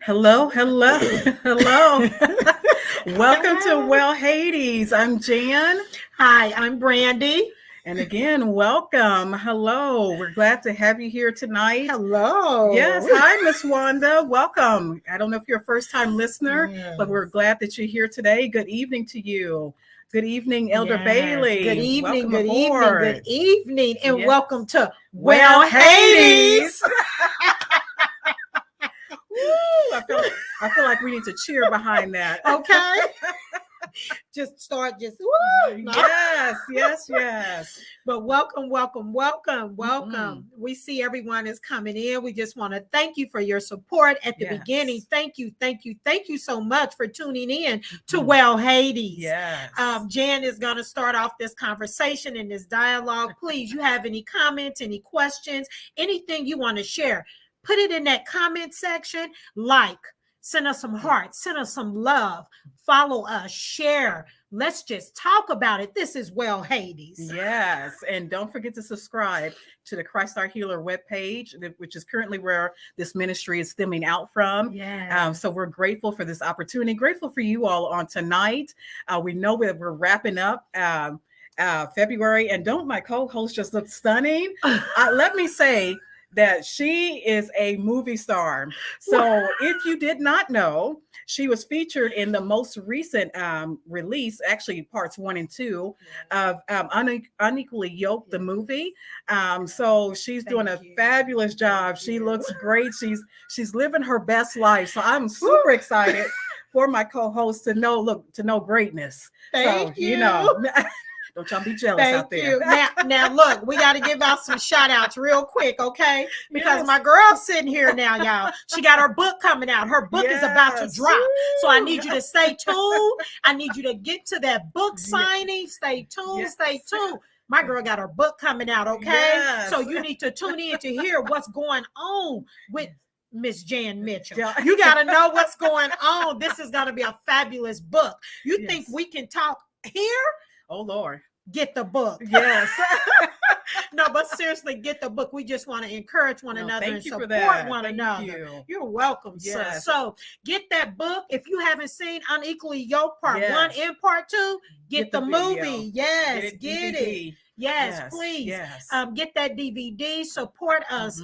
Hello, hello, hello. Welcome to Hello. Well Hades. I'm Jan. Hi, I'm Brandy. And again, welcome. Hello. We're glad to have you here tonight. Yes. Hello. Hi, Miss Wanda. Welcome. I don't know if you're a first time listener, but we're Yes. glad that you're here today. Good evening to you. Good evening, Elder Yes. Good Bailey. evening. Welcome Good evening. Good aboard. evening. And Yes. welcome to Well, Well Hades. Hades. Woo! I feel like we need to cheer behind that. Okay. Just start just woo. No. Yes. But welcome, welcome. Mm-mm. We see everyone is coming in. We just want to thank you for your support at the beginning. Yes. Thank you so much for tuning in to Mhm. Well Hades. Yes. Jan is going to start off this conversation and this dialogue. Please, you have any comments, any questions, anything you want to share, put it in that comment section. Send us some hearts, send us some love, follow us, share. Let's just talk about it. This is Well Hades. Yes. And don't forget to subscribe to the Christ Our Healer webpage, which is currently where this ministry is stemming out from. Yeah. So we're grateful for this opportunity, grateful for you all on tonight. We know that we're wrapping up February, and don't my co-host just look stunning? Let me say that she is a movie star. So if you did not know, she was featured in the most recent release, actually parts 1 and 2 of Unequally Yoked, the movie. So she's doing a fabulous job. She looks great. She's living her best life. So I'm super excited for my co-host to know greatness. Thank you. Don't y'all be jealous out there. Now, look, we got to give out some shout outs real quick, okay? Because my girl's sitting here now, y'all. She got her book coming out. Her book is about to drop. So I need you to stay tuned. I need you to get to that book signing. Stay tuned. My girl got her book coming out, okay? Yes. So you need to tune in to hear what's going on with Miss Jan Mitchell. You got to know what's going on. This is going to be a fabulous book. You think we can talk here? Oh, Lord. Get the book. Yes. No, but seriously, get the book. We just want to encourage one another and support one another. You're welcome, sir. So get that book. If you haven't seen Unequally Yoked Part 1 and Part 2, get the movie. Yes, get it. Yes, please. Yes. Get that DVD. Support us.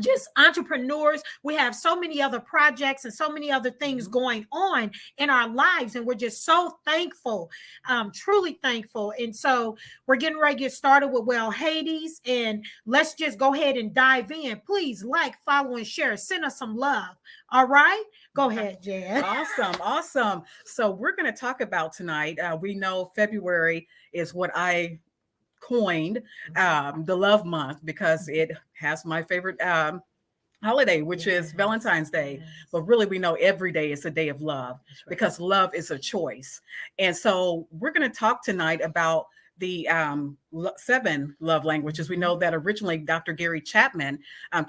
Just entrepreneurs. We have so many other projects and so many other things going on in our lives, and we're just so thankful, truly thankful. And so we're getting ready to get started with Well Hades, and let's just go ahead and dive in. Please follow, and share. Send us some love. All right, go ahead, Jan. Awesome. So we're going to talk about tonight. We know February is what I coined the love month, because it has my favorite holiday, which is Valentine's Day. But really, we know every day is a day of love, because love is a choice. And so we're going to talk tonight about the 7 love languages. We know that originally Dr. Gary Chapman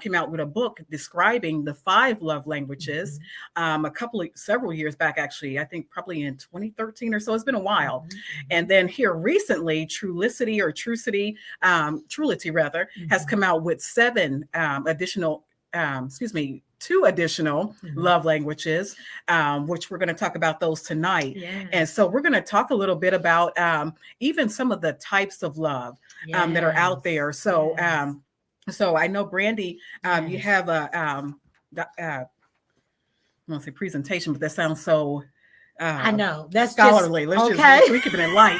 came out with a book describing the 5 love languages several years back, actually. I think probably in 2013 or so. It's been a while. And then here recently, Trulicity has come out with 7 additional 2 additional love languages, which we're going to talk about those tonight. And so we're going to talk a little bit about even some of the types of love that are out there. So so I know, Brandy, you have a I won't say presentation, but that sounds so I know, that's scholarly. Let's we keep it in light.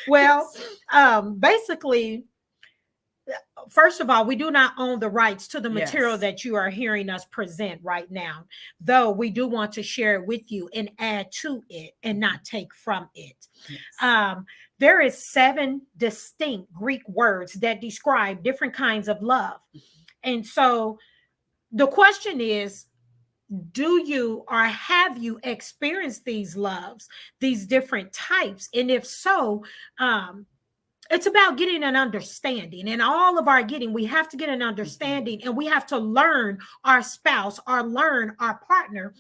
Well, basically, first of all, we do not own the rights to the material that you are hearing us present right now, though we do want to share it with you and add to it and not take from it. There is 7 distinct Greek words that describe different kinds of love. And so the question is, do you or have you experienced these loves, these different types? And if so, it's about getting an understanding. And all of our getting, we have to get an understanding, and we have to learn our spouse or learn our partner,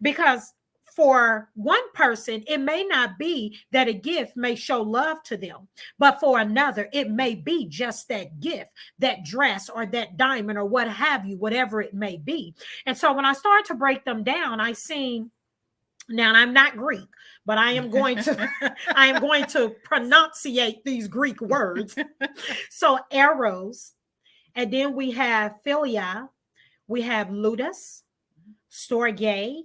because for one person, it may not be that a gift may show love to them, but for another, it may be just that gift, that dress or that diamond or what have you, whatever it may be. And so when I started to break them down, I seen, now I'm not Greek, but I am going to pronunciate these Greek words. So eros, and then we have philia, we have ludus, storge,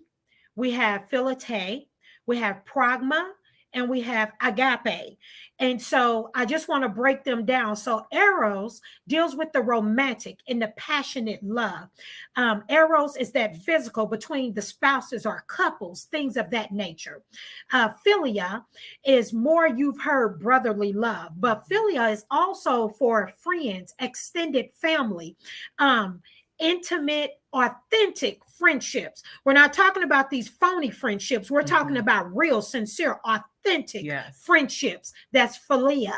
we have philate, we have pragma, and we have agape. And so I just want to break them down. So eros deals with the romantic and the passionate love. Eros is that physical between the spouses or couples, things of that nature. Philia is more, you've heard, brotherly love, but philia is also for friends, extended family, intimate, authentic friendships. We're not talking about these phony friendships. We're talking about real, sincere, authentic friendships. That's philia.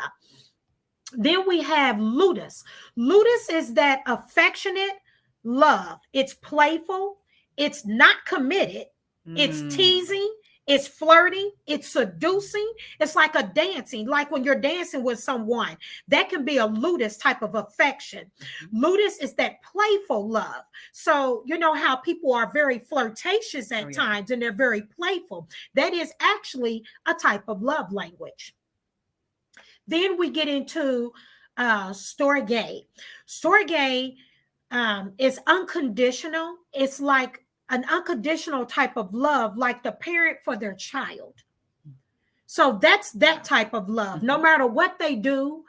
Then we have ludus. Ludus is that affectionate love. It's playful. It's not committed. It's teasing. It's flirting, it's seducing. It's like a dancing, like when you're dancing with someone. That can be a ludus type of affection. Ludus is that playful love. So you know how people are very flirtatious at times and they're very playful. That is actually a type of love language. Then we get into storge. Storge is unconditional. It's like an unconditional type of love, like the parent for their child. So that's that type of love. No matter what they do,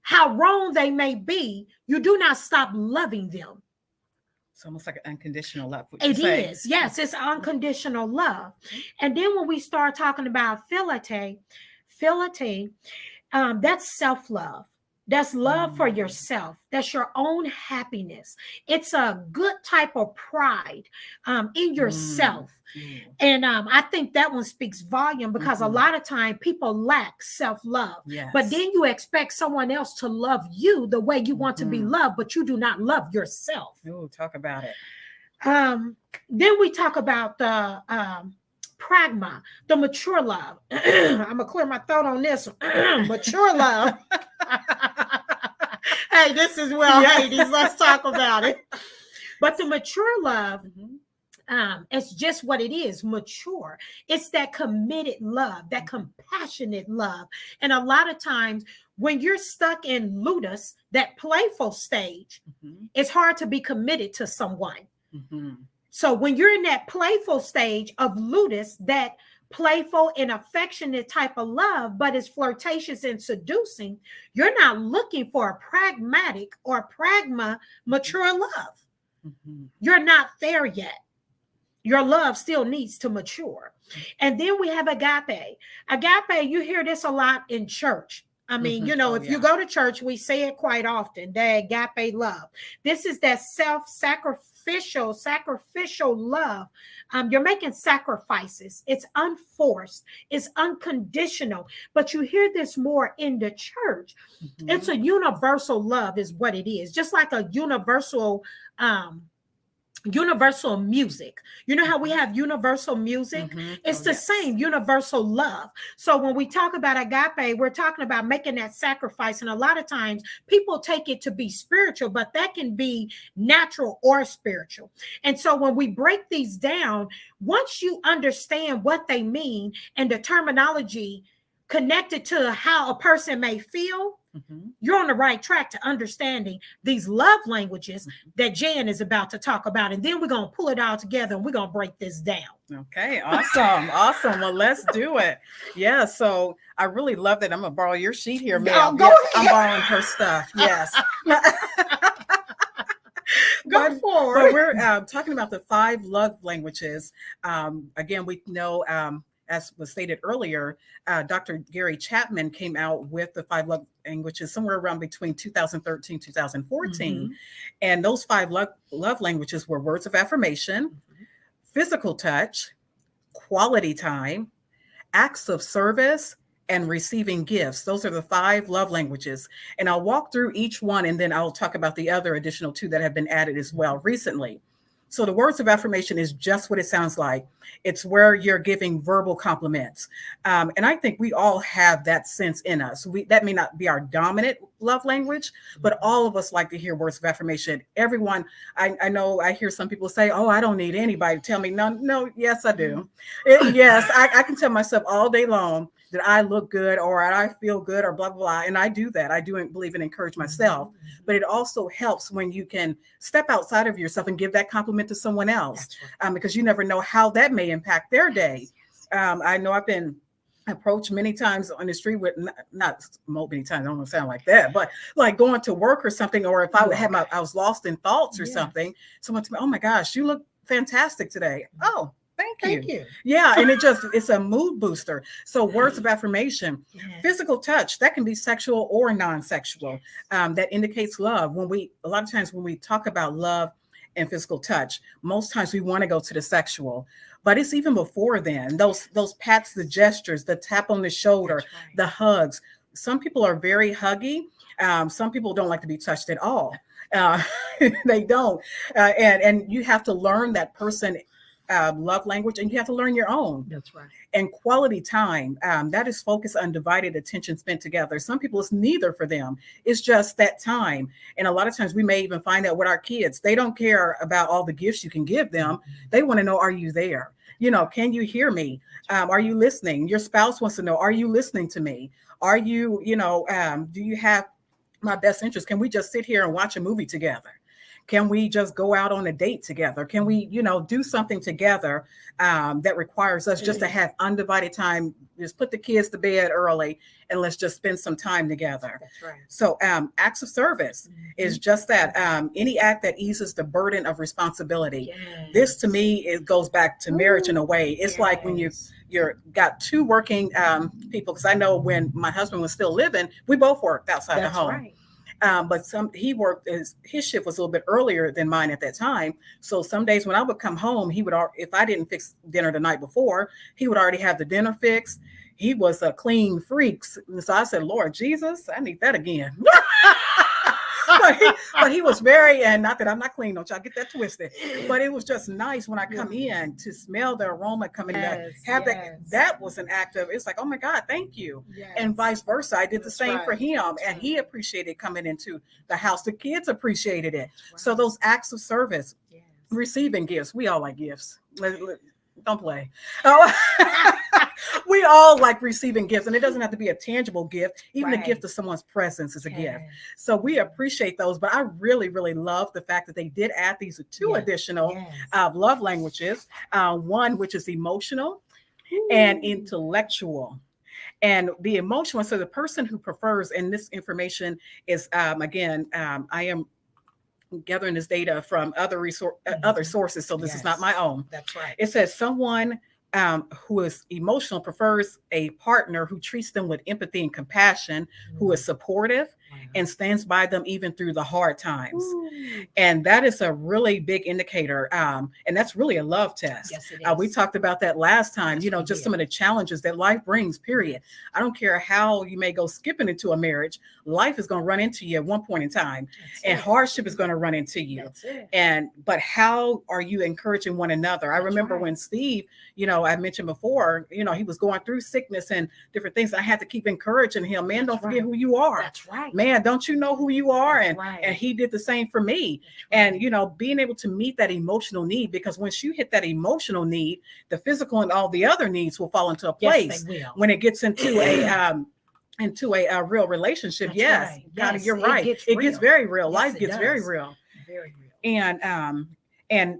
how wrong they may be, you do not stop loving them. It's almost like an unconditional love. It is. Yes, it's unconditional love. And then when we start talking about philate, that's self-love. That's love for yourself. That's your own happiness. It's a good type of pride in yourself. And I think that one speaks volume because a lot of time people lack self-love. But then you expect someone else to love you the way you want to be loved, but you do not love yourself. Oh, talk about it. Then we talk about the pragma, the mature love. I'm gonna clear my throat on this one. Mature love. Hey, this is well, ladies, let's talk about it. But the mature love, it's just what it is, mature. It's that committed love, that compassionate love. And a lot of times when you're stuck in ludus, that playful stage, it's hard to be committed to someone. So when you're in that playful stage of ludus, that playful and affectionate type of love, but it's flirtatious and seducing, you're not looking for a pragmatic or pragma mature love. You're not there yet. Your love still needs to mature. And then we have agape. Agape, you hear this a lot in church. I mean, you know, if you go to church, we say it quite often, the agape love. This is that sacrificial love. You're making sacrifices. It's unforced. It's unconditional. But you hear this more in the church. It's a universal love is what it is. Just like a universal music. You know how we have universal music? It's the same universal love. So when we talk about agape, we're talking about making that sacrifice. And a lot of times people take it to be spiritual, but that can be natural or spiritual. And so when we break these down, once you understand what they mean and the terminology connected to how a person may feel, you're on the right track to understanding these love languages that Jan is about to talk about. And then we're going to pull it all together and we're going to break this down. Okay, awesome. Awesome. Well, let's do it. Yeah, so I really love that. I'm going to borrow your sheet here, ma'am. Go ahead. I'm borrowing her stuff. Yes. Go forward. But we're talking about the 5 love languages. Again, we know, as was stated earlier, Dr. Gary Chapman came out with the 5 love languages somewhere around between 2013, 2014. And those 5 love languages were words of affirmation, physical touch, quality time, acts of service, and receiving gifts. Those are the 5 love languages. And I'll walk through each one, and then I'll talk about the other additional 2 that have been added as well recently. So the words of affirmation is just what it sounds like. It's where you're giving verbal compliments. And I think we all have that sense in us. That may not be our dominant love language, but all of us like to hear words of affirmation. Everyone, I know I hear some people say, oh, I don't need anybody to tell me. No, yes, I do. Yes, I can tell myself all day long that I look good or I feel good or blah, blah, blah. And I do that. I do believe and encourage myself. But it also helps when you can step outside of yourself and give that compliment to someone else, because you never know how that may impact their day. I know I've been approached many times on the street with not many times, I don't want to sound like that, but like going to work or something, or if I was lost in thoughts or something, someone told me, oh my gosh, you look fantastic today. Oh, Thank you. Yeah. And it's a mood booster. So words of affirmation, physical touch, that can be sexual or non-sexual. That indicates love. A lot of times when we talk about love and physical touch, most times we want to go to the sexual, but it's even before then. Those pats, the gestures, the tap on the shoulder, the hugs. Some people are very huggy. Some people don't like to be touched at all. They don't. And you have to learn that person love language, and you have to learn your own. That's right. And quality time, that is focused, undivided attention spent together. Some people, it's neither for them. It's just that time. And a lot of times we may even find out with our kids, they don't care about all the gifts you can give them. They want to know, are you there? Can you hear me? Are you listening? Your spouse wants to know, are you listening to me? Are you, do you have my best interest? Can we just sit here and watch a movie together? Can we just go out on a date together? Can we, do something together that requires us just to have undivided time? Just put the kids to bed early and let's just spend some time together. That's right. So acts of service is just that. Any act that eases the burden of responsibility. Yes. This to me, it goes back to marriage in a way. It's like when you're got two working people, because I know when my husband was still living, we both worked outside the home. Right. But he worked, his shift was a little bit earlier than mine at that time. So some days when I would come home, he would, if I didn't fix dinner the night before, he would already have the dinner fixed. He was a clean freak. So I said, Lord Jesus, I need that again. but he was very, and not that I'm not clean, don't y'all get that twisted, but it was just nice when I come in to smell the aroma coming in, that was an act of, it's like, oh my God, thank you. And vice versa. I did the same for him, and he appreciated coming into the house. The kids appreciated it. So those acts of service, receiving gifts, we all like gifts. Don't play. Oh, we all like receiving gifts, and it doesn't have to be a tangible gift. Even a gift of someone's presence is a gift. So we appreciate those. But I really, really love the fact that they did add these two additional love languages. One, which is emotional and intellectual. And the emotional, so the person who prefers, and this information is, again, I am gathering this data from other sources, so this is not my own. That's right. It says someone who is emotional prefers a partner who treats them with empathy and compassion, who is supportive and stands by them even through the hard times. And that is a really big indicator. And that's really a love test. Yes, it is. We talked about that last time, just some of the challenges that life brings, period. I don't care how you may go skipping into a marriage, life is going to run into you at one point in time, and hardship is going to run into you. But how are you encouraging one another? I remember when Steve, I mentioned before, he was going through sickness and different things. I had to keep encouraging him, man, don't forget who you are. That's right. Man, don't you know who you are? And he did the same for me. And, being able to meet that emotional need, because once you hit that emotional need, the physical and all the other needs will fall into a place when it gets into a real relationship. God, you're right. It gets very real. Life gets very real. Very real. And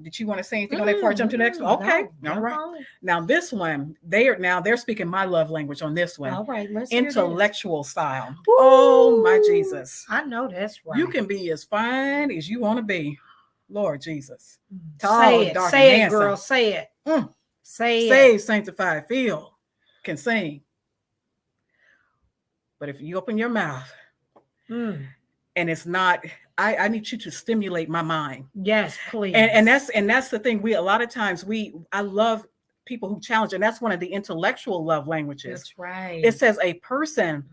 did you want to say anything on that before I jump to the next one? Okay. No, all right. Now this one, they're speaking my love language on this one. All right. Let's intellectual style. Woo! Oh my Jesus. I know that's right. You can be as fine as you want to be. Lord Jesus. Tall, say it, dark, say and it, girl. Say it. Say it. Saved, sanctified, filled, can sing. But if you open your mouth and it's not, I need you to stimulate my mind. Yes, please. And that's the thing. A lot of times I love people who challenge, and that's one of the intellectual love languages. That's right. It says a person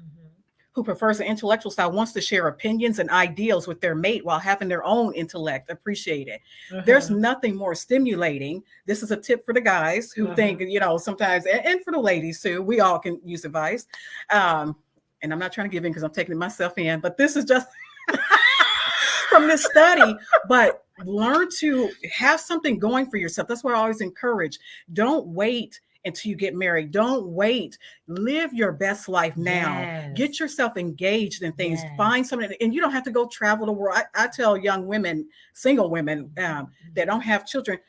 who prefers an intellectual style wants to share opinions and ideals with their mate while having their own intellect appreciated. There's nothing more stimulating. This is a tip for the guys who think, sometimes, and for the ladies too, we all can use advice. And I'm not trying to give in because I'm taking myself in, but this is just from this study. But learn to have something going for yourself. That's what I always encourage. Don't wait until you get married. Don't wait. Live your best life now. Yes. Get yourself engaged in things. Yes. Find something, and you don't have to go travel the world. I tell young women, single women that don't have children,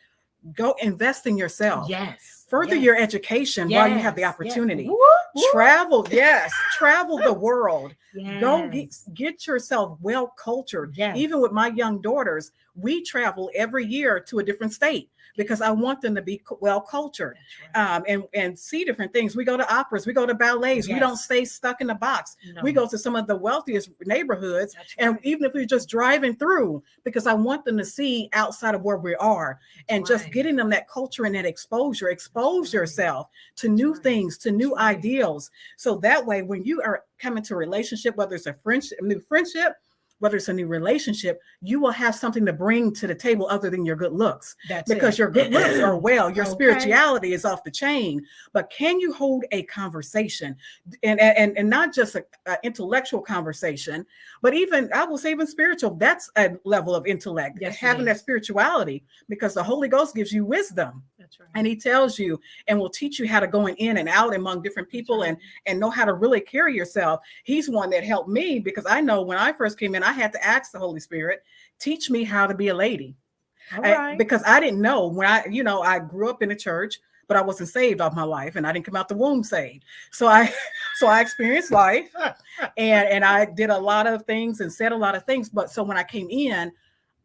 go invest in yourself. Yes. Further your education while you have the opportunity. Yes. Woo, woo. Travel, travel the world. Yes. Go get yourself well cultured. Yes. Even with my young daughters, we travel every year to a different state because I want them to be well cultured, right. And see different things. We go to operas, we go to ballets. Yes. We don't stay stuck in a box. No. We go to some of the wealthiest neighborhoods, right. And even if we're just driving through, because I want them to see outside of where we are, and right. Just getting them that culture and that exposure. Expose yourself to new things, to new ideals, so that way when you are coming to a relationship, whether it's a friendship, a new friendship, whether it's a new relationship, you will have something to bring to the table other than your good looks. Because your good looks are well, your spirituality is off the chain. But can you hold a conversation, and not just an intellectual conversation, but even, I will say, even spiritual? That's a level of intellect. Yes, having that spirituality, because the Holy Ghost gives you wisdom. That's right. And he tells you and will teach you how to go in and out among different people, right. and know how to really carry yourself. He's one that helped me, because I know when I first came in, I had to ask the Holy Spirit, teach me how to be a lady. Right. Because I didn't know when I grew up in a church, but I wasn't saved all my life, and I didn't come out the womb saved. So I experienced life, and I did a lot of things and said a lot of things. But so when I came in,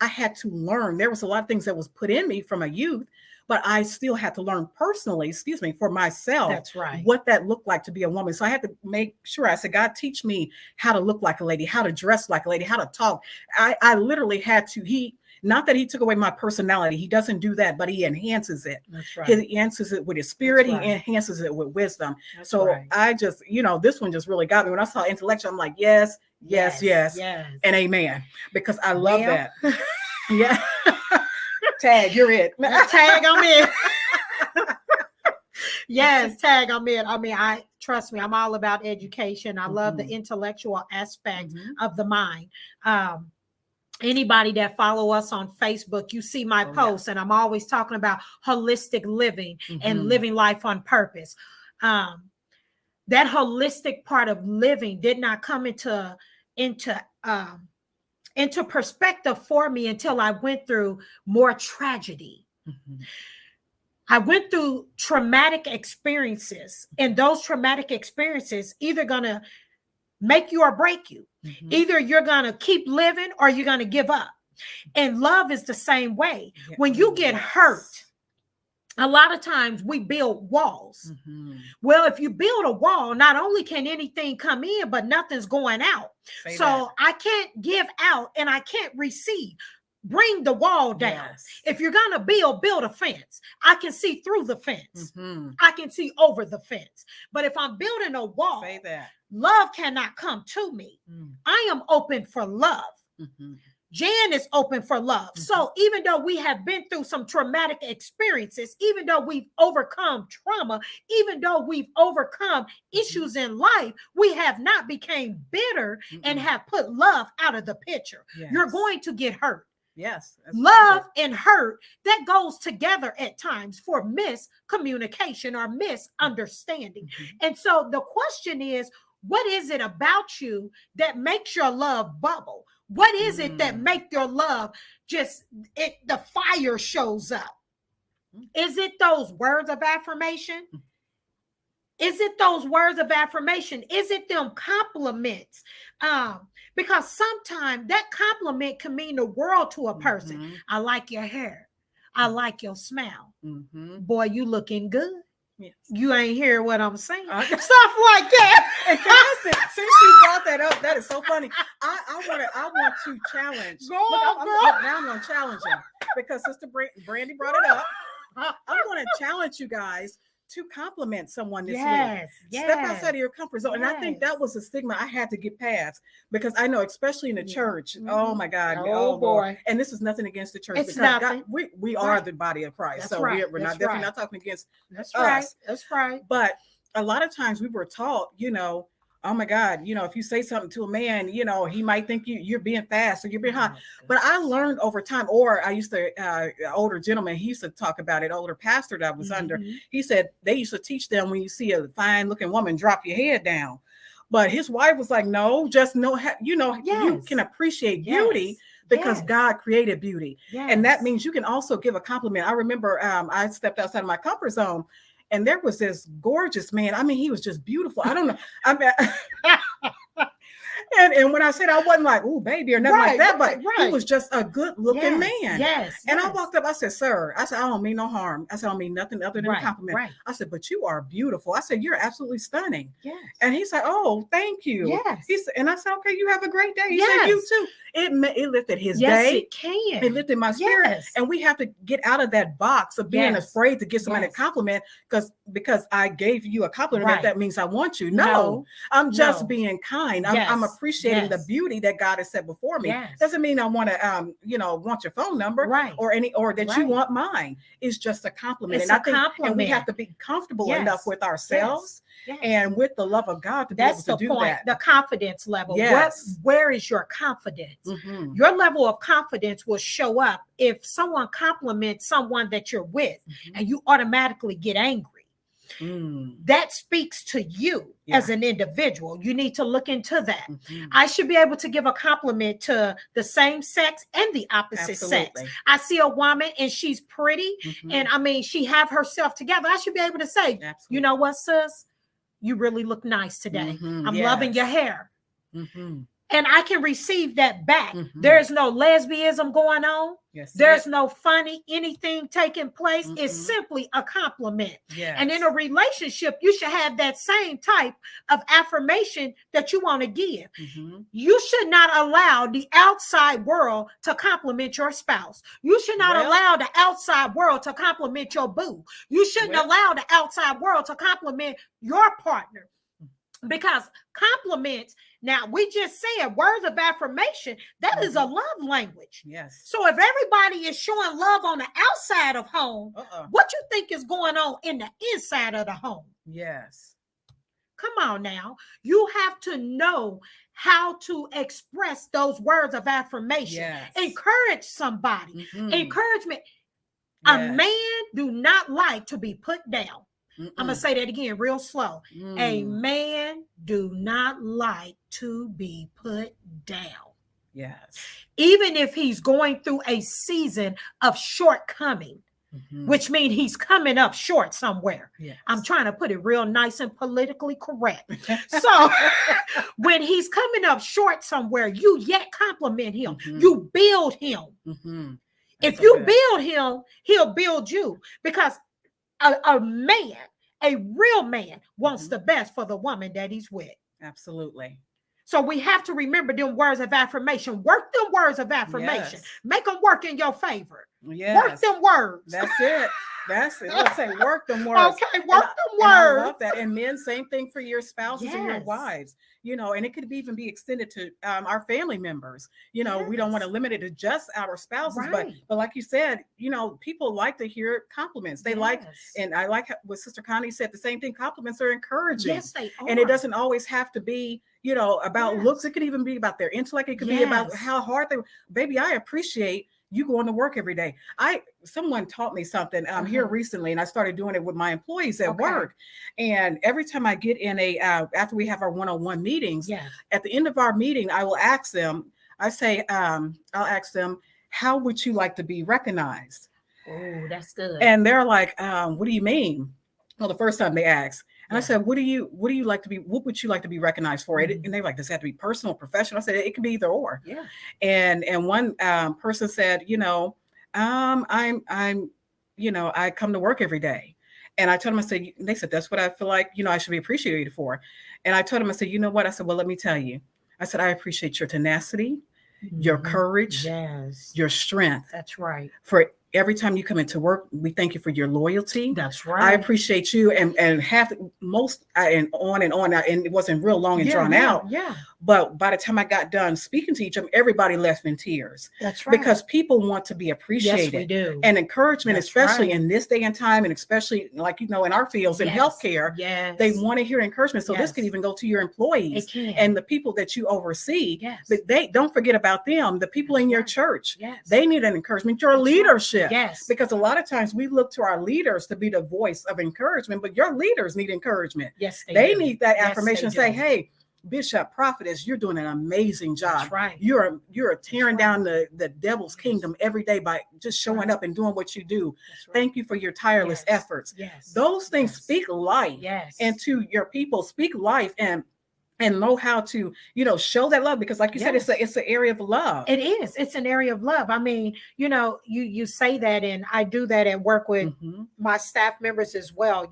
I had to learn. There was a lot of things that was put in me from a youth, but I still had to learn personally, for myself. That's right. What that looked like to be a woman. So I had to make sure, I said, God, teach me how to look like a lady, how to dress like a lady, how to talk. I literally had to, not that he took away my personality. He doesn't do that, but he enhances it. That's right. He enhances it with his spirit. Right. He enhances it with wisdom. That's so right. I just, this one just really got me. When I saw intellectual, I'm like, yes, and amen. Because I love that. Yeah. Tag, you're it. Tag, I'm in. Yes, tag, I'm in. I mean, trust me, I'm all about education. I love the intellectual aspect of the mind. Anybody that follow us on Facebook, you see my posts, and I'm always talking about holistic living and living life on purpose. That holistic part of living did not come into perspective for me until I went through more tragedy. I went through traumatic experiences, and those traumatic experiences either gonna make you or break you. Either you're gonna keep living or you're gonna give up. And love is the same way. When you get hurt, a lot of times we build walls. Well, if you build a wall, not only can anything come in, but nothing's going out. I can't give out and I can't receive. Bring the wall down. If you're going to build a fence. I can see through the fence. I can see over the fence. But if I'm building a wall, love cannot come to me. I am open for love. Jan is open for love. So even though we have been through some traumatic experiences, even though we've overcome trauma, even though we've overcome issues in life, we have not become bitter and have put love out of the picture. You're going to get hurt. Love and hurt, that goes together at times for miscommunication or misunderstanding. And so the question is, what is it about you that makes your love bubble? What is it that make your love the fire shows up? Is it those words of affirmation? Is it those words of affirmation? Is it them compliments? Because sometimes that compliment can mean the world to a person. I like your hair. I like your smile. Boy, you looking good. You ain't hear what I'm saying. Stuff like that. And since you brought that up, that is so funny. I want to challenge. Now I'm going to challenge him because Sister Brandy brought it up. I'm going to challenge you guys to compliment someone this week. Yes. Step outside of your comfort zone. And I think that Yes. was a stigma I had to get past, because I know, especially in the church, Mhm. oh my God. Oh, Lord. boy. And this is nothing against the church, It's because nothing. we are Right. the body of Christ. That's So right. we're That's not definitely right. not talking against That's us. right. That's right. But a lot of times we were taught, oh my God, if you say something to a man, he might think you're being fast or you're being hot. Oh, But I learned over time, or I used to, older gentleman, he used to talk about it, older pastor that I was under. Mhm. He said they used to teach them, when you see a fine looking woman, drop your head down. But his wife was like, no, just know, you Yes. can appreciate beauty because Yes. God created beauty. Yes. And that means you can also give a compliment. I remember I stepped outside of my comfort zone, and there was this gorgeous man. I mean, he was just beautiful. I don't know. I mean, and when I said, I wasn't like, oh, baby, or nothing like that, but he was just a good looking man. Yes. And I walked up, I said, sir, I said, I don't mean no harm. I said, I don't mean nothing other than a compliment. Right. I said, but you are beautiful. I said, you're absolutely stunning. Yes. And he said, oh, thank you. Yes. He said, and I said, okay, you have a great day. He Yes. said, you too. It lifted his Yes, day. it can. It lifted my spirit. Yes. And we have to get out of that box of being Yes. afraid to give somebody Yes. a compliment because I gave you a compliment. Right. That means I want you. No. No, I'm just No. being kind. Yes. I'm appreciating the Yes. beauty that God has set before me. Yes. Doesn't mean I want to want your phone number, Right. or that Right. you want mine. It's just a compliment. It's and a I think compliment. and we have to be comfortable Yes. enough with ourselves Yes. and with the love of God to That's be able the to do point. that. The confidence level. Yes. Where is your confidence? Mhm. Your level of confidence will show up if someone compliments someone that you're with Mhm. and you automatically get angry. Mm. That speaks to you Yeah. as an individual. You need to look into that. Mhm. I should be able to give a compliment to the same sex and the opposite sex. Absolutely. I see a woman and she's pretty, Mhm. and I mean, she have herself together. I should be able to say, Absolutely. you know what, sis? You really look nice today. Mhm. I'm loving your Yes. hair. Mhm. And I can receive that back. Mhm. There's no lesbianism going on. Yes. There's no funny anything taking place. It's Mhm. simply a compliment. Yes. And in a relationship, you should have that same type of affirmation that you want to give. Mhm. You should not allow the outside world to compliment your spouse. You should not Well- allow the outside world to compliment your boo. You shouldn't Well- allow the outside world to compliment your partner. Because compliments, now we just said words of affirmation, that is a love language. Yes. So if everybody is showing love on the outside of home, what you think is going on in the inside of the home? Yes. Come on now. You have to know how to express those words of affirmation. Yes. Encourage somebody. Mhm. Encouragement. A Yes. man do not like to be put down. I'm going to Mm-mm. say that again real slow. A Mm. man do not like to be put down. Yes. Even if he's going through a season of shortcoming, Mhm. which means he's coming up short somewhere. Yes. I'm trying to put it real nice and politically correct. So when he's coming up short somewhere, you yet compliment him. Mhm. You build him. Mhm. If That's you good. build him, he'll build you, because a man, a real man, wants Mhm. the best for the woman that he's with. Absolutely. So we have to remember them words of affirmation. Work them words of affirmation. Yes. Make them work in your favor. Yes. Work them words. That's it. That's it. Let's say work them words. Okay, work them And I words. love that. And men, same thing for your spouses and your Yes. wives, and it could even be extended to our family members. We don't want to limit it to just our spouses, Right. but like you said, people like to hear compliments. They like, Yes. and I like what Sister Connie said, the same thing. Compliments are encouraging. Yes, they are. And it doesn't always have to be, about Yes. looks. It could even be about their intellect. It could be about Yes. how hard baby, I appreciate you going to work every day. Someone taught me something here recently, and I started doing it with my employees at Okay. work. And every time I get in after we have our one-on-one meetings, Yes. at the end of our meeting, I will ask them, I'll ask them, how would you like to be recognized? Oh, that's good. And they're like, what do you mean? Well, the first time they asked. And I Yeah. said, what would you like to be recognized for? Mhm. And they were like, does it have to be personal, professional? I said, it can be either or. Yeah. And one person said, I come to work every day. And I told them, they said, that's what I feel like, I should be appreciated for. And I told them, I said, you know what? I said, well, let me tell you. I said, I appreciate your tenacity, your Mhm. courage, Yes. your strength That's right. for every time you come into work, we thank you for your loyalty. That's I right. appreciate you, and have most and on and on. And it wasn't real long and drawn out. Yeah, But by the time I got done speaking to each of them, everybody left in tears that's right. because people want to be yes, appreciated. we do. And encouragement, That's especially right. in this day and time, and especially like, in our fields in Yes, healthcare, yes, they want to hear encouragement. So this could Yes. even go to your employees it can. and the people that you oversee. yes, But they don't forget about them, the people That's in your right. church. yes, They need an encouragement, your That's right. leadership. yes, Because a lot of times we look to our leaders to be the voice of encouragement, but your leaders need encouragement. yes, They do. need that Yes, affirmation. they Say, do. hey, Bishop, prophetess, you're doing an amazing job. That's right. You're tearing right. down the devil's kingdom every day by just showing Right. up and doing what you do. That's right. Thank you for your tireless Yes. efforts. Yes. Those things Yes. speak life Yes. into your people. Speak life and know how to, show that love, because like you said, Yes. it's an area of love. It is. It's an area of love. I mean, you say that, and I do that at work with Mhm. my staff members as well,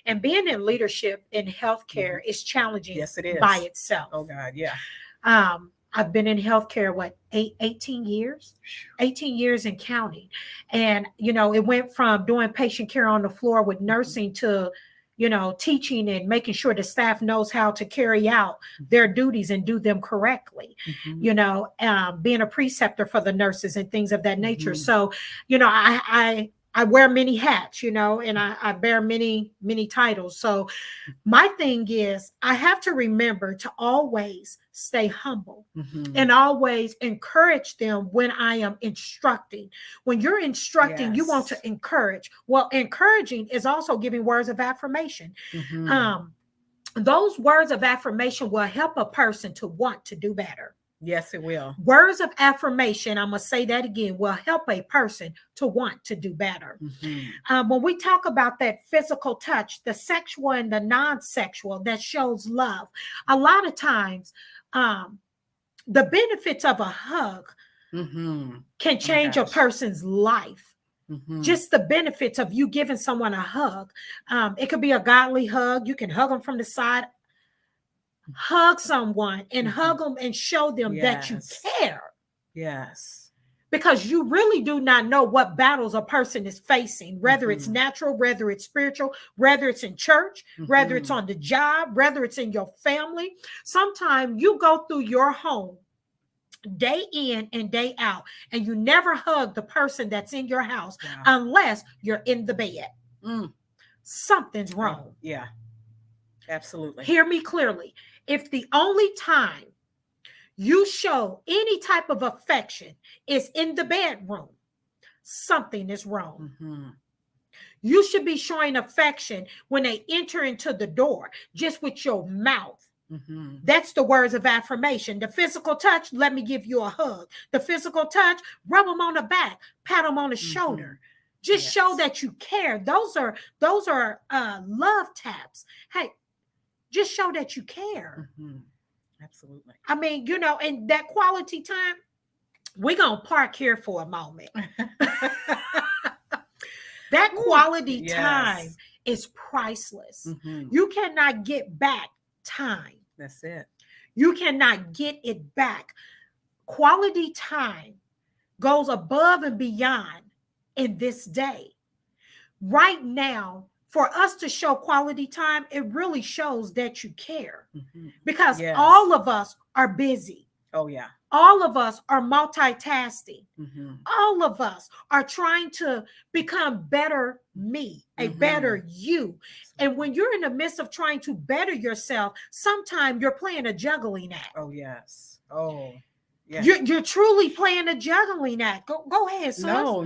and being in leadership in healthcare is challenging Yes, it is. by itself. Oh God, yeah. I've been in healthcare, 18 years, 18 years and counting. And, it went from doing patient care on the floor with nursing to, teaching and making sure the staff knows how to carry out their duties and do them correctly, Mhm. being a preceptor for the nurses and things of that nature. Mhm. So, I wear many hats, and I bear many, many titles. So my thing is I have to remember to always stay humble Mhm. and always encourage them when I am instructing. When you're instructing, you want to Yes. encourage. Well, encouraging is also giving words of affirmation. Mhm. Those words of affirmation will help a person to want to do better. Yes, it will. Words of affirmation, I'm going to say that again, will help a person to want to do better. Mhm. When we talk about that physical touch, the sexual and the non-sexual that shows love, a lot of times the benefits of a hug Mhm. can change a gosh. person's life. Mhm. Just the benefits of you giving someone a hug. It could be a godly hug. You can hug them from the side. Hug someone and Mhm. hug them and show them that you Yes. care. Yes. Because you really do not know what battles a person is facing, whether it's Mhm. natural, whether it's spiritual, whether it's in church, whether it's Mhm. on the job, whether it's in your family. Sometimes you go through your home day in and day out, and you never hug the person that's in your house Wow. unless you're in the bed. Mm. Something's wrong. Yeah. Absolutely. Hear me clearly. If the only time you show any type of affection is in the bedroom, something is wrong. Mhm. You should be showing affection when they enter into the door, just with your mouth. Mhm. That's the words of affirmation. The physical touch, let me give you a hug. The physical touch, rub them on the back, pat them on the shoulder. Just Yes. show that you care. Those are love taps. Hey, just show that you care. Mhm. Absolutely. I mean, and that quality time, we're going to park here for a moment. That quality Yes. time is priceless. Mhm. You cannot get back time. That's it. You cannot get it back. Quality time goes above and beyond in this day. Right now, for us to show quality time, it really shows that you care, Mhm. because Yes. all of us are busy. Oh yeah. All of us are multitasking. Mhm. All of us are trying to become better me, a Mhm. better you. And when you're in the midst of trying to better yourself, sometimes you're playing a juggling act. Oh yes. Oh yeah. You're truly playing a juggling act. Go ahead, sis. No,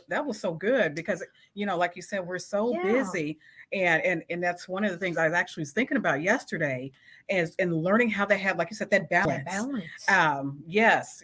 that was so good, because like you said, we're so Yeah. busy, and that's one of the things I was actually thinking about yesterday, is in learning how they have, like you said, that balance. Yes,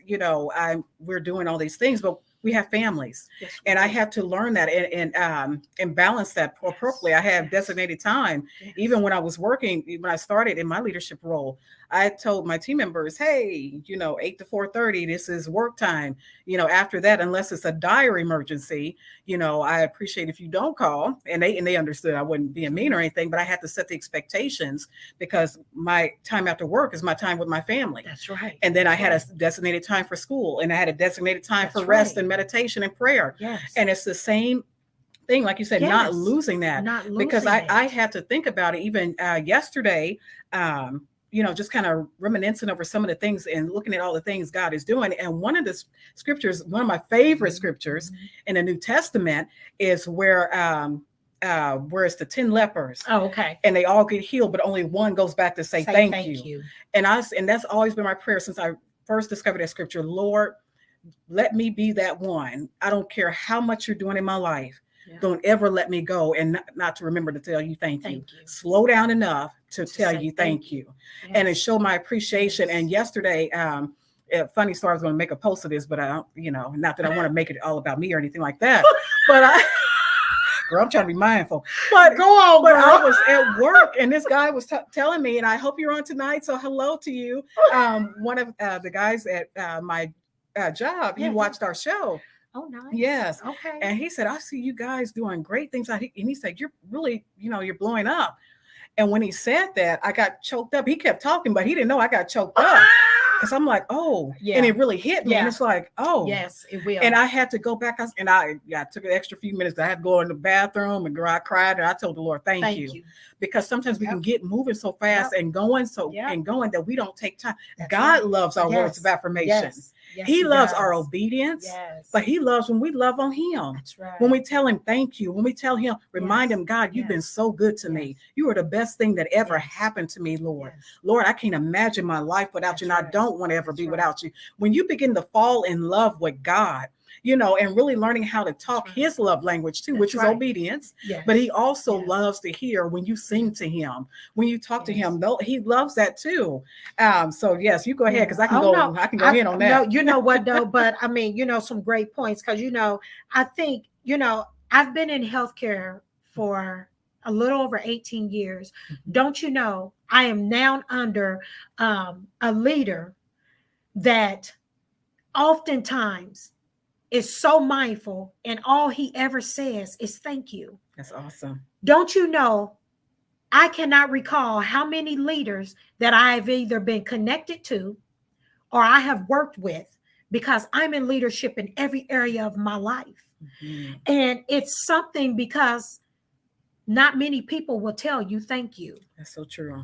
we're doing all these things, but we have families, Yes, and I do. have to learn that and balance that appropriately. I have Yes. designated time. Yes. Even when I started in my leadership role, I told my team members, hey, 8 to 4:30, this is work time. After that, unless it's a dire emergency, I appreciate if you don't call. And they understood I wasn't being mean or anything, but I had to set the expectations, because my time after work is my time with my family. That's right. And then I That's had right. a designated time for school, and I had a designated time That's for rest right. and meditation and prayer. Yes. And it's the same thing, like you said, not Yes. losing that. Not losing Because I it. had to think about it even yesterday, just kind of reminiscing over some of the things and looking at all the things God is doing. And one of the scriptures, one of my favorite scriptures in the New Testament is where it's the 10 lepers. Oh, okay. And they all get healed, but only one goes back to say thank you. And that's always been my prayer since I first discovered that scripture. Lord, let me be that one. I don't care how much you're doing in my life. Yeah. Don't ever let me go and not to remember to tell you thank you. Slow down enough to tell you thank you. Yes. And it showed my appreciation. Yes. And yesterday, funny story, I was going to make a post of this, but I don't, not that I want to make it all about me or anything like that. But girl, I'm trying to be mindful. But go on, but I was at work and this guy was telling me, and I hope you're on tonight. So hello to you. One of the guys at my job, he watched our show. Oh, nice. Yes. Okay. And he said, I see you guys doing great things. And he said, you're really, you're blowing up. And when he said that, I got choked up. He kept talking, but he didn't know I got choked up. Because I'm like, oh, yeah. And it really hit me. Yeah. And it's like, oh. Yes, it will. And I had to go back. I took an extra few minutes. I had to go in the bathroom and I cried. And I told the Lord, thank you. Because sometimes we can get moving so fast and going that we don't take time. That's God loves our words of affirmation. Yes. Yes, he loves our obedience, but he loves when we love on him. That's right. When we tell him thank you, when we tell him, remind him, God, you've been so good to me. You are the best thing that ever happened to me, Lord. Lord, I can't imagine my life without you, and I don't want to ever be without you. When you begin to fall in love with God, and really learning how to talk his love language too, which is obedience. Yes. But he also loves to hear when you sing to him, when you talk to him. Though he loves that too. So yes, you go ahead because I can go in on that. No, you know what though, but I mean, some great points because I think I've been in healthcare for a little over 18 years. Mm-hmm. Don't you know? I am now under a leader that oftentimes is so mindful, and all he ever says is thank you. That's awesome. Don't you know, I cannot recall how many leaders that I've either been connected to or I have worked with, because I'm in leadership in every area of my life. Mm-hmm. And it's something because not many people will tell you thank you. That's so true.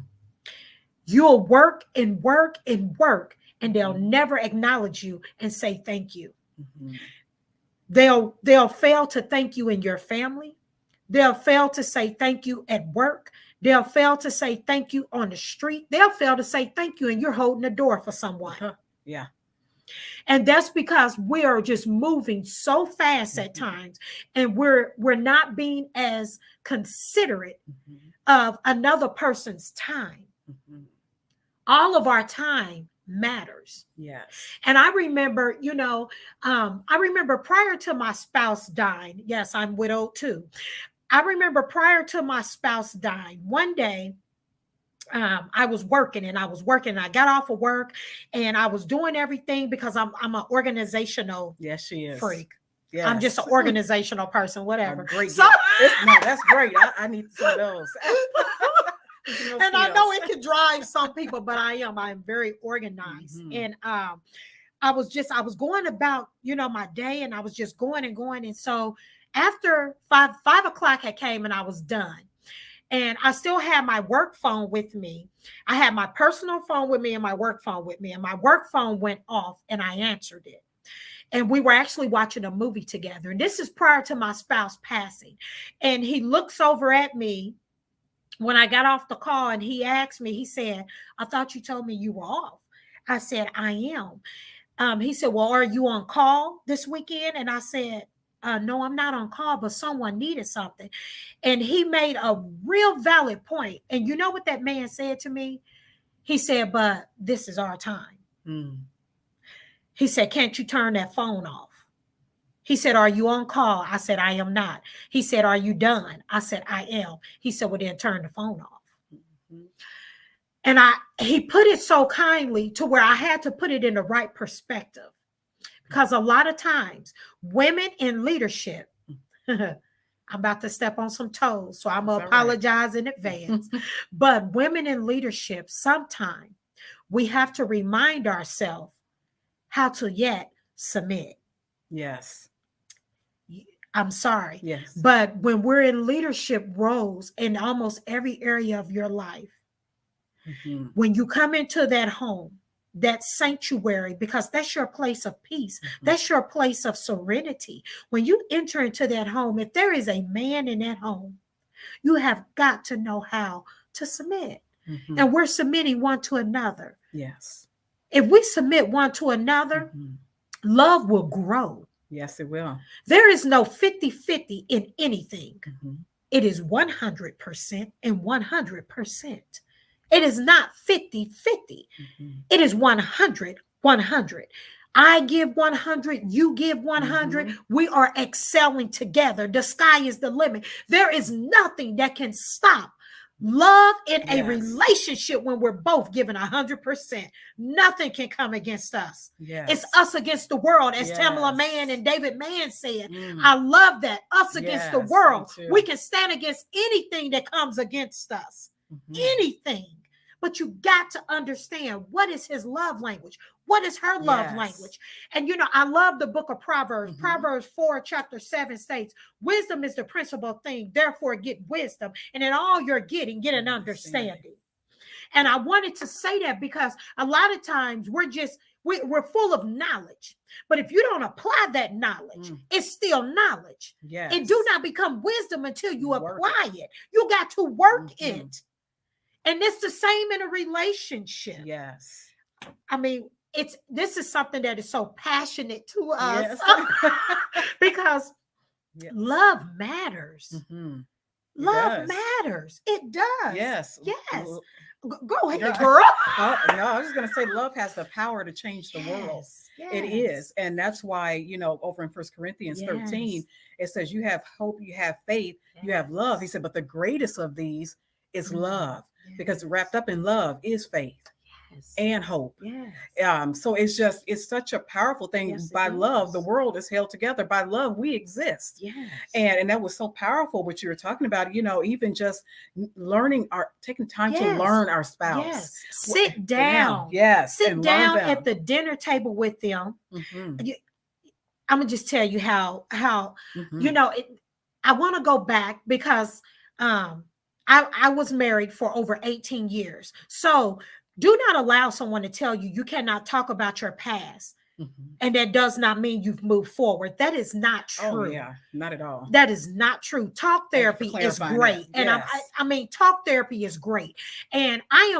You'll work and work and work, and they'll never acknowledge you and say thank you. Mm-hmm. They'll fail to thank you in your family. They'll fail to say thank you at work. They'll fail to say thank you on the street. They'll fail to say thank you and you're holding the door for someone. Yeah. And that's because we are just moving so fast at times, and we're not being as considerate of another person's time. Mm-hmm. All of our time matters. Yes. And I remember, prior to my spouse dying, yes, I'm widowed too. I remember prior to my spouse dying, one day, I was working and I got off of work and I was doing everything because I'm an organizational freak. Yes. I'm just an organizational person, whatever. Great. So that's great. I need some of those. And I know it can drive some people, but I'm very organized. Mm-hmm. And I was going about, my day, and I was just going and going. And so after 5 o'clock had came and I was done, and I still had my work phone with me. I had my personal phone with me and my work phone with me, and my work phone went off and I answered it. And we were actually watching a movie together. And this is prior to my spouse passing. And he looks over at me when I got off the call, and he asked me, he said, I thought you told me you were off. I said, I am. He said, well, are you on call this weekend? And I said, no, I'm not on call, but someone needed something. And he made a real valid point. And you know what that man said to me? He said, but this is our time. Mm. He said, can't you turn that phone off? He said, are you on call? I said, I am not. He said, are you done? I said, I am. He said, well, then turn the phone off. Mm-hmm. And he put it so kindly to where I had to put it in the right perspective. Because a lot of times, women in leadership, I'm about to step on some toes, so I'm going to apologize in advance. But women in leadership, sometimes we have to remind ourselves how to yet submit. Yes. I'm sorry. Yes. But when we're in leadership roles in almost every area of your life, when you come into that home, that sanctuary, because that's your place of peace, that's your place of serenity. When you enter into that home, if there is a man in that home, you have got to know how to submit. And we're submitting one to another. Yes. If we submit one to another, love will grow. Yes, it will. There is no 50-50 in anything. It is 100% and 100%. It is not 50-50. It is 100-100. I give 100, you give 100. We are excelling together. The sky is the limit. There is nothing that can stop love in a relationship when we're both giving 100%. Nothing can come against us. It's us against the world, as Tamala Mann and David Mann said. I love that. Us against the world. We can stand against anything that comes against us. Anything. But you got to understand, what is his love language? What is her love language? And I love the book of Proverbs. Proverbs 4, chapter 7 states, wisdom is the principal thing. Therefore, get wisdom. And in all you're getting, get an understanding. And I wanted to say that because a lot of times we're full of knowledge. But if you don't apply that knowledge, it's still knowledge. It do not become wisdom until you apply it. You got to work it. And it's the same in a relationship. Yes. I mean, this is something that is so passionate to us because love matters. Love matters. It does. Yes. Yes. Go ahead, girl. No, I was just going to say love has the power to change the world. It is. And that's why, over in 1 Corinthians 13, it says you have hope, you have faith, you have love. He said, but the greatest of these is love, because wrapped up in love is faith and hope. So it's such a powerful thing. By love, the world is held together. By love, we exist. And that was so powerful what you were talking about, even just taking time to learn our spouse. Sit down. Sit down at the dinner table with them. I'm gonna just tell you how I want to go back because I was married for over 18 years. So do not allow someone to tell you cannot talk about your past. And that does not mean you've moved forward. That is not true. Oh, yeah, not at all. That is not true. Talk therapy is great. And I mean, talk therapy is great. And I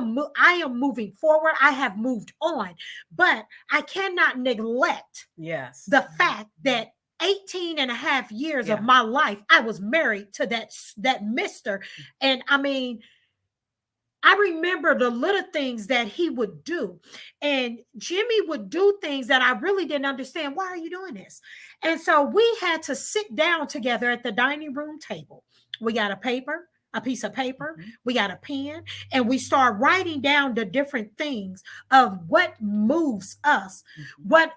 am moving forward. I have moved on, but I cannot neglect the fact that 18 and a half years of my life, I was married to that mister. And I mean, I remember the little things that he would do. And Jimmy would do things that I really didn't understand. Why are you doing this? And so we had to sit down together at the dining room table. We got a piece of paper, we got a pen, and we start writing down the different things of what moves us, what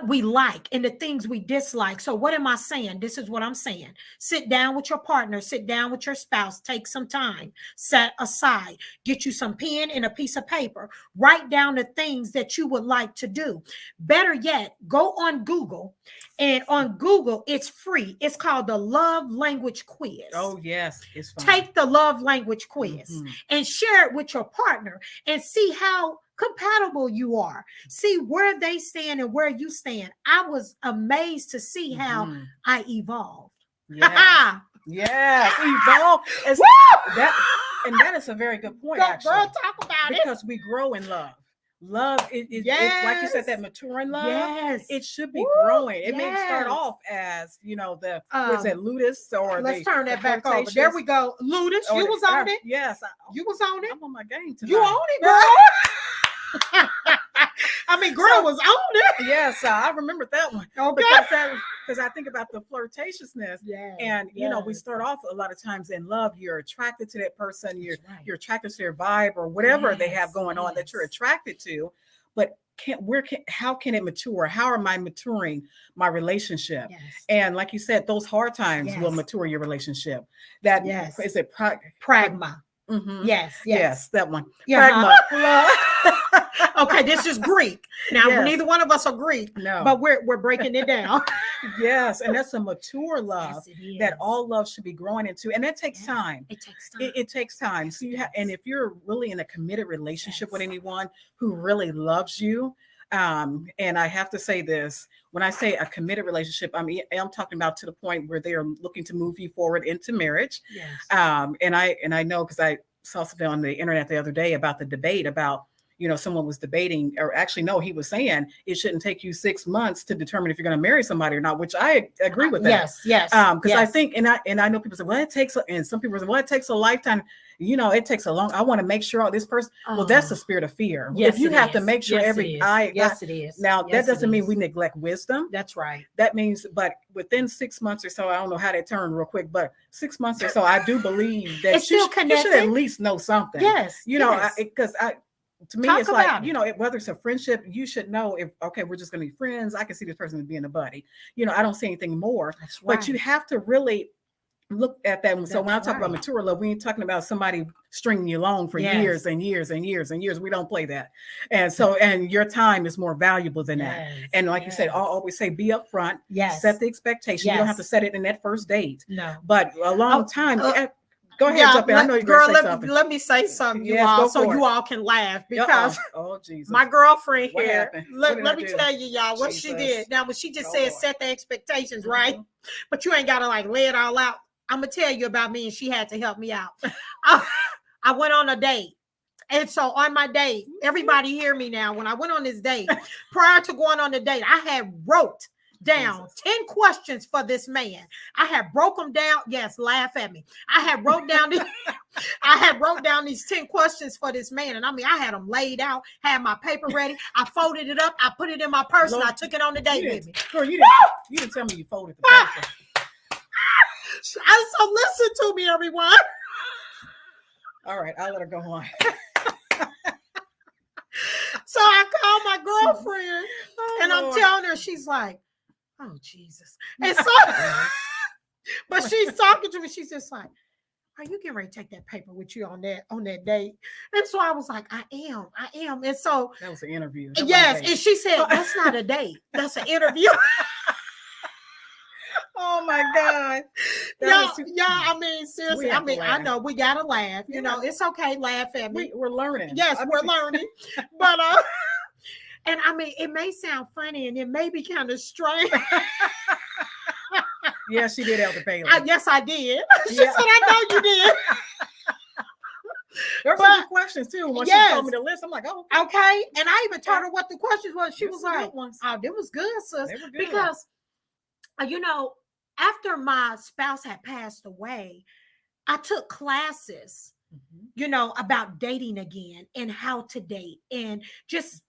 we like and the things we dislike. So what am I saying? This is what I'm saying. Sit down with your partner, sit down with your spouse, take some time, set aside, get you some pen and a piece of paper, write down the things that you would like to do. Better yet, go on Google, and on Google, it's free. It's called the Love Language Quiz. Oh, yes. It's fun. Take the Love Language Quiz and share it with your partner and see how compatible you are. See where they stand and where you stand. I was amazed to see how I evolved. Yes, evolve. That is a very good point, actually. Girl, talk about because we grow in love. Love is like you said, that maturing love. It should be growing. It may start off as the what's that, Ludus, or let's turn that back over. There we go. Ludus, you was on it. Yes, you was on it. I'm on my game tonight. You on it, girl. I mean, girl was on it. Yes, I remember that one. Okay. Because I think about the flirtatiousness. And, we start off a lot of times in love. You're attracted to that person. You're attracted to their vibe or whatever they have going on that you're attracted to. But how can it mature? How am I maturing my relationship? And like you said, those hard times will mature your relationship. That is it. Pragma. Yes, that one. Pragma. Okay, this is Greek. Now, Yes. neither one of us are Greek, No. but we're breaking it down. Yes, and that's a mature love Yes, it that is. all love should be growing into, and that takes Yes, time. It takes time. It takes time. Yes, So you it have, and does. if you're really in a committed relationship with Yes. anyone who really loves you, and I have to say this, when I say a committed relationship, I'm talking about to the point where they are looking to move you forward into marriage. Yes. And I know because I saw something on the internet the other day about the debate about, someone was debating, or actually, no, he was saying it shouldn't take you 6 months to determine if you're going to marry somebody or not, which I agree with that. Yes, yes. Because I yes. think, and I know people say, well, it takes, and some people say, well, it takes a lifetime. It takes a long. I want to make sure all this person. Well, that's the spirit of fear. Yes, If you it have to is. make sure Yes, every it is. eye. Yes, it is. Now Yes, that doesn't it mean is. we neglect wisdom. That's right. That means, but within 6 months or so, I don't know how that turned real quick, but 6 months or so, I do believe that It's you still should at connected. least know something. Yes. yes. Because to me, Talk it's like, about it. whether it's a friendship, you should know if, okay, we're just going to be friends. I can see this person as being a buddy. I don't see anything more, That's right. but you have to really look at that. So when I That's talk about right. mature love, we ain't talking about somebody stringing you along for Yes. years and years and years and years. We don't play that. And so, and your time is more valuable than that. Yes, And like you said, yes. I'll always say, be upfront, Yes. set the expectation. You don't have to Yes. set it in that first date, No. but a long time. Go ahead, Yeah, jump in. I know you're girl, going to say something. let me say something, you Yes, all, go so for you it. all can laugh, because Oh, Jesus. my girlfriend What here, happened? What did I let me do? tell you, y'all, what she Jesus. did. Now, when she just Oh, said Lord. set the expectations, Mhm. right? But you ain't got to like lay it all out. I'm going to tell you about me, and she had to help me out. I went on a date. And so on my date, everybody hear me now. When I went on this date, prior to going on the date, I had wrote down Jesus. 10 questions for this man. I had broke them down. Yes, laugh at me. I had wrote down these 10 questions for this man. And I had them laid out, had my paper ready. I folded it up. I put it in my purse, Lord, and I took it on the date with me. Girl, you didn't tell me you folded the paper. So listen to me, everyone. All right, I'll let her go on. So I called my girlfriend, and I'm Lord. telling her, she's like, oh, Jesus. And so, but she's talking to me. She's just like, are you getting ready to take that paper with you on that date? And so I was like, I am. And so, That was an interview. That wasn't a yes. date. And she said, that's not a date. That's an interview. Oh my God. Y'all, I mean, seriously, We have to I laugh. know we gotta laugh. You Yeah. know, it's okay, laugh at me. We're learning. Yes, I mean, we're learning. But and I mean, it may sound funny and it may be kind of strange. Yeah, she did Elder Bailey. Yes, I did. She Yeah. said, I know you did. There were but- some good questions too. When Yes. she told me the list, I'm like, oh, Okay. And I even told her what the questions was. She there's was some good like, ones. oh, that was good, sis. They were good. Because, after my spouse had passed away, I took classes, Mhm. about dating again and how to date, and just,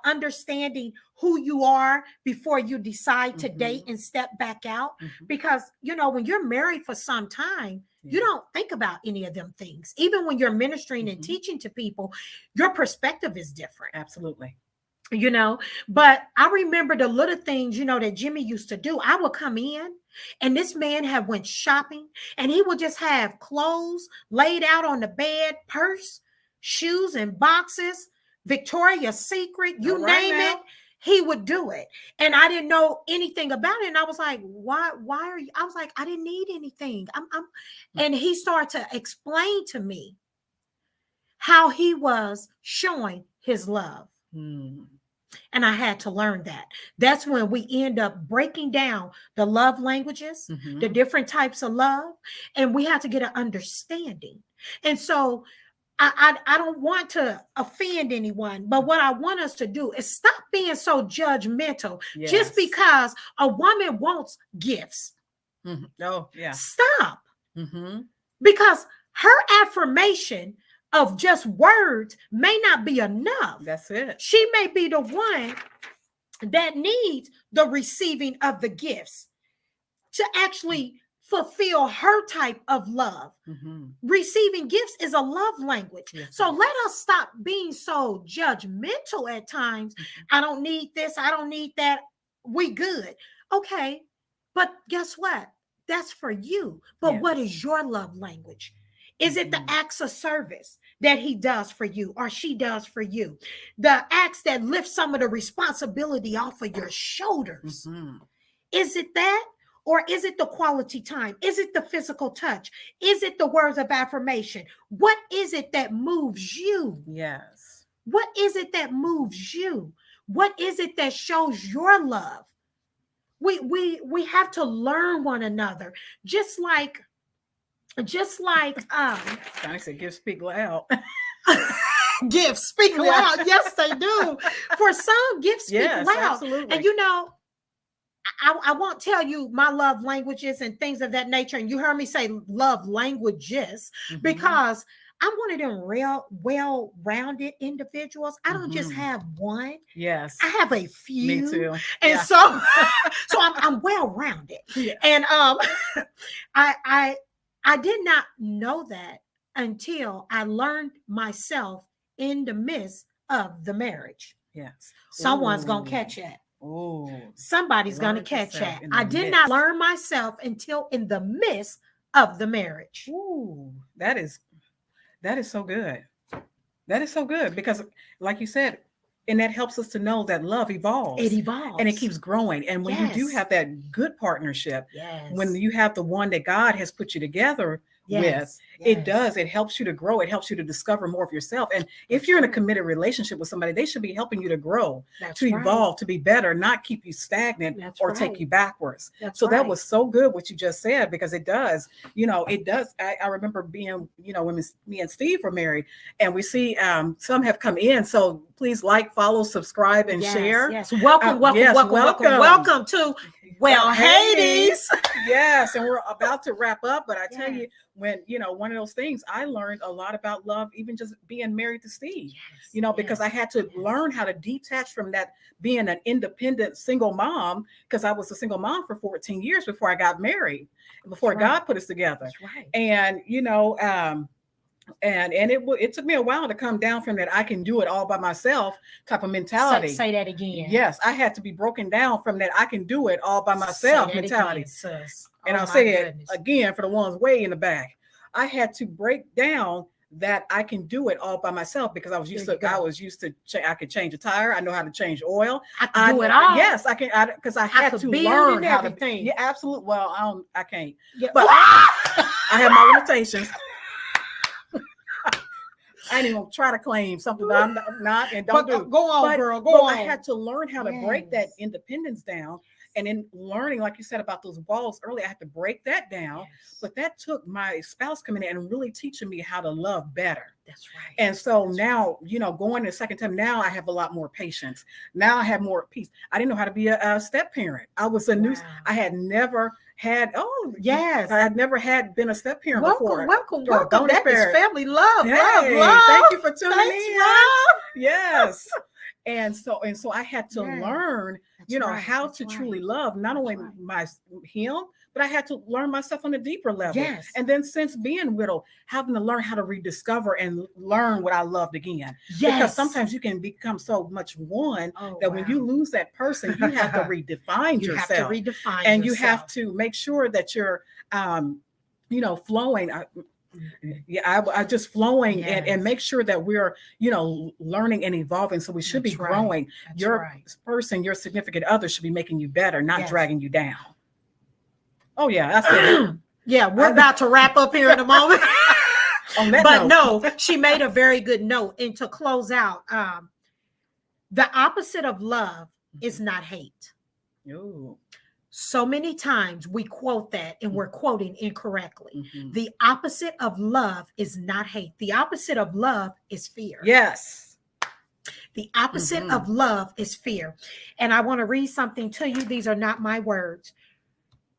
understanding who you are before you decide to date Mhm. and step back out. Mhm. Because, when you're married for some time, you Yeah. don't think about any of them things. Even when you're ministering and Mhm. teaching to people, your perspective is different. Absolutely. But I remember the little things, that Jimmy used to do. I would come in, and this man had went shopping, and he would just have clothes laid out on the bed, purse, shoes and boxes, Victoria's Secret, you All right name now. it, he would do it. And I didn't know anything about it. And I was like, why are you? I was like, I didn't need anything. And he started to explain to me how he was showing his love. Hmm. And I had to learn that. That's when we end up breaking down the love languages, Mhm. the different types of love, and we have to get an understanding. And so I don't want to offend anyone, but what I want us to do is stop being so judgmental Yes. just because a woman wants gifts. Mhm. Oh, yeah. Stop. Mm-hmm. Because her affirmation of just words may not be enough. That's it. She may be the one that needs the receiving of the gifts to actually fulfill her type of love. Mm-hmm. Receiving gifts is a love language. Yes, So it is. let us stop being so judgmental at times. I don't need this. I don't need that. We good. Okay. But guess what? That's for you. But what Yes. is your love language? Is it the acts of service that he does for you or she does for you? The acts that lift some of the responsibility off of your shoulders. Is it that? Or is it the quality time? Is it the physical touch? Is it the words of affirmation? What is it that moves you? Yes. What is it that moves you? What is it that shows your love? We have to learn one another. Just like Johnny said, "Give, speak loud." Gifts speak loud. Yes, they do. For some, gifts speak Yes, loud. absolutely. And I won't tell you my love languages and things of that nature. And you heard me say love languages because I'm one of them real well-rounded individuals. I don't just have one. Yes. I have a few. Me too. And so I'm well-rounded. Yeah. And I did not know that until I learned myself in the midst of the marriage. Yes. Someone's gonna catch that. Oh, somebody's going to catch that. I did not learn myself until in the midst of the marriage. Ooh, that is so good. That is so good because, like you said, and that helps us to know that love evolves. It evolves. And it keeps growing. And when you do have that good partnership, when you have the one that God has put you together with, it helps you to grow. It helps you to discover more of yourself. And if you're in a committed relationship with somebody, they should be helping you to grow, to evolve, to be better, not keep you stagnant or take you backwards. That was so good what you just said, because it does, I remember being, when me and Steve were married, and we see some have come in. So please follow, subscribe, and share. Yes. Welcome to Well Hades. Yes. And we're about to wrap up, but I tell you, when, one of those things, I learned a lot about love, even just being married to Steve, because I had to learn how to detach from that, being an independent single mom, because I was a single mom for 14 years before I got married, before God put us together. And, and it took me a while to come down from that I can do it all by myself type of mentality. Say that again. Yes, I had to be broken down from that I can do it all by myself mentality. Again, sis. And I'll say it again for the ones way in the back. I had to break down that I can do it all by myself, because I was used to I could change a tire. I know how to change oil. I can do it all. Yes, I can, because I had to learn how to paint. Yeah, absolutely. Well, I can't. Yeah. But I have my limitations. I didn't even try to claim something that I'm not and don't do. Go on, girl. Go on. I had to learn how to break that independence down. And in learning, like you said about those walls earlier, I had to break that down. But that took my spouse coming in and really teaching me how to love better. That's right. And so now, going the second time, now I have a lot more patience. Now I have more peace. I didn't know how to be a step parent. I was a new, I had never had, I had never been a step parent before. Welcome. That is family love. Love. Thank you for tuning in. Love. Yes. And so I had to learn, how to truly love not only him, but I had to learn myself on a deeper level. Yes. And then since being widowed, having to learn how to rediscover and learn what I loved again. Yes. Because sometimes you can become so much one that when you lose that person, you have to redefine yourself. You have to redefine and yourself. You have to make sure that you're, flowing. I just flowing and make sure that we're, learning and evolving. So we should be growing. Your person, your significant other should be making you better, not dragging you down. Oh yeah, that's it. Yeah, we're about to wrap up here in a moment. No, she made a very good note. And to close out, the opposite of love is not hate. Ooh. So many times we quote that and we're quoting incorrectly. The opposite of love is not hate. The opposite of love is fear. Yes. The opposite of love is fear. And I want to read something to you. These are not my words.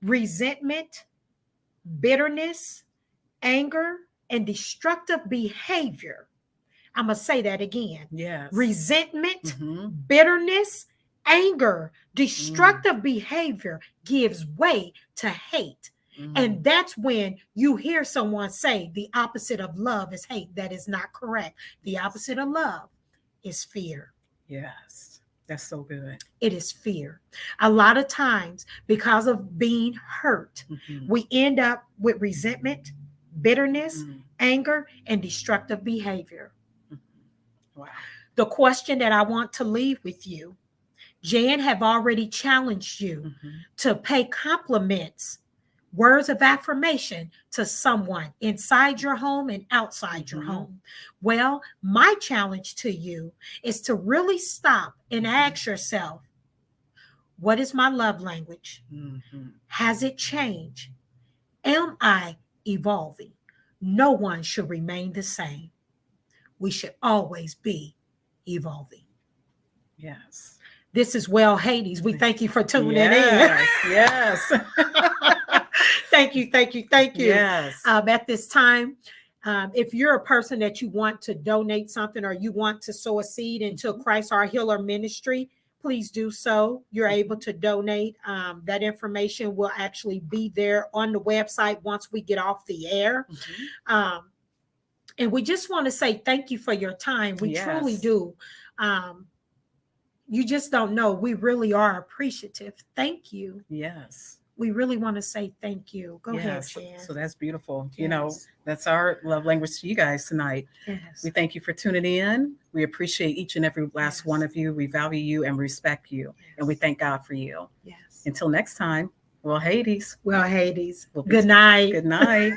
Resentment, bitterness, anger, and destructive behavior. I'm going to say that again. Yes. Resentment, bitterness, anger, destructive behavior gives way to hate. And that's when you hear someone say the opposite of love is hate. That is not correct. The opposite of love is fear. Yes. That's so good. It is fear. A lot of times, because of being hurt, we end up with resentment, bitterness, anger, and destructive behavior. Wow. The question that I want to leave with you, Jan have already challenged you to pay compliments, words of affirmation to someone inside your home and outside your home. Well, my challenge to you is to really stop and ask yourself, what is my love language? Has it changed? Am I evolving? No one should remain the same. We should always be evolving. Yes. This is Well Hades. We thank you for tuning in. Yes. Thank you. Yes. At this time, if you're a person that you want to donate something or you want to sow a seed into Christ Our Healer ministry, please do so. You're able to donate. That information will actually be there on the website once we get off the air. And we just want to say thank you for your time. We truly do. You just don't know. We really are appreciative. Thank you. Yes. We really want to say thank you. Go ahead, Jan. So that's beautiful. You know, that's our love language to you guys tonight. Yes. We thank you for tuning in. We appreciate each and every last one of you. We value you and respect you. And we thank God for you. Yes. Until next time, well, Hades. Well, Hades. Good night. Good night.